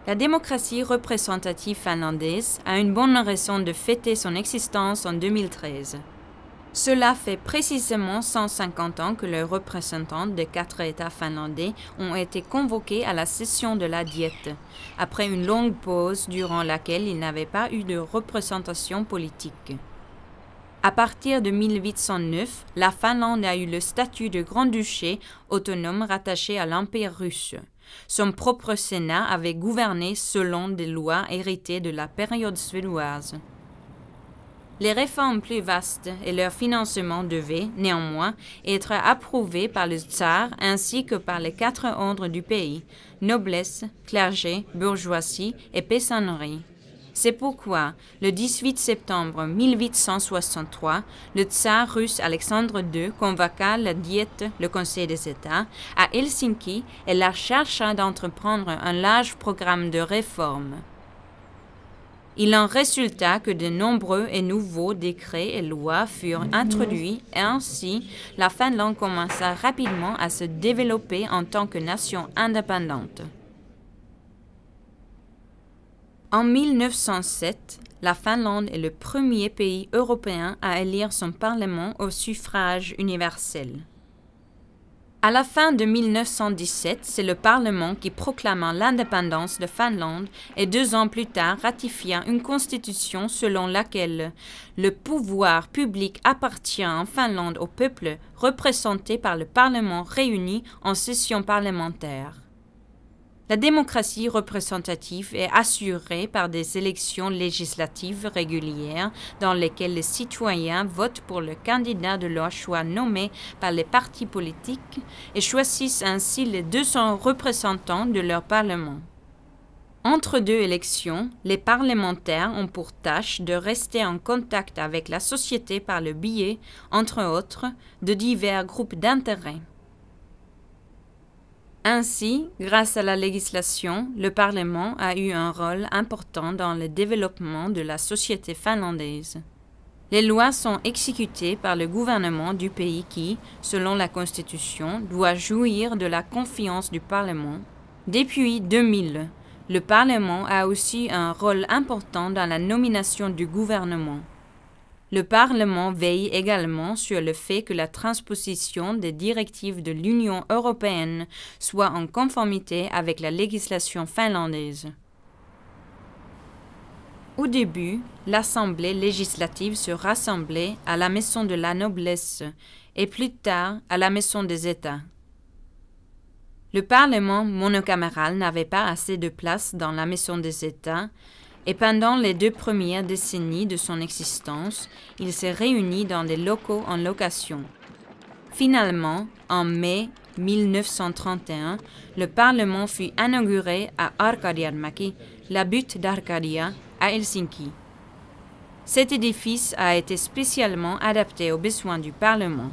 La démocratie représentative finlandaise a une bonne raison de fêter son existence en 2013. Cela fait précisément 150 ans que les représentants des 4 États finlandais ont été convoqués à la session de la Diète, après une longue pause durant laquelle il n'avait pas eu de représentation politique. À partir de 1809, la Finlande a eu le statut de grand-duché autonome rattaché à l'Empire russe. Son propre Sénat avait gouverné selon des lois héritées de la période suédoise. Les réformes plus vastes et leur financement devaient, néanmoins, être approuvés par le tsar ainsi que par les 4 ordres du pays, noblesse, clergé, bourgeoisie et paysannerie. C'est pourquoi, le 18 septembre 1863, le tsar russe Alexandre II convoqua la Diète, le Conseil des États, à Helsinki et la chargea d'entreprendre un large programme de réformes. Il en résulta que de nombreux et nouveaux décrets et lois furent introduits et ainsi la Finlande commença rapidement à se développer en tant que nation indépendante. En 1907, la Finlande est le premier pays européen à élire son parlement au suffrage universel. À la fin de 1917, c'est le Parlement qui proclama l'indépendance de Finlande et 2 ans plus tard ratifia une constitution selon laquelle le pouvoir public appartient en Finlande au peuple représenté par le Parlement réuni en session parlementaire. La démocratie représentative est assurée par des élections législatives régulières dans lesquelles les citoyens votent pour le candidat de leur choix nommé par les partis politiques et choisissent ainsi les 200 représentants de leur parlement. Entre 2 élections, les parlementaires ont pour tâche de rester en contact avec la société par le biais, entre autres, de divers groupes d'intérêt. Ainsi, grâce à la législation, le Parlement a eu un rôle important dans le développement de la société finlandaise. Les lois sont exécutées par le gouvernement du pays qui, selon la Constitution, doit jouir de la confiance du Parlement. Depuis 2000, le Parlement a aussi un rôle important dans la nomination du gouvernement. Le Parlement veille également sur le fait que la transposition des directives de l'Union européenne soit en conformité avec la législation finlandaise. Au début, l'Assemblée législative se rassemblait à la Maison de la Noblesse et plus tard à la Maison des États. Le Parlement monocaméral n'avait pas assez de place dans la Maison des États et pendant les 2 premières décennies de son existence, il s'est réuni dans des locaux en location. Finalement, en mai 1931, le Parlement fut inauguré à Arkadianmäki, la butte d'Arcadia, à Helsinki. Cet édifice a été spécialement adapté aux besoins du Parlement.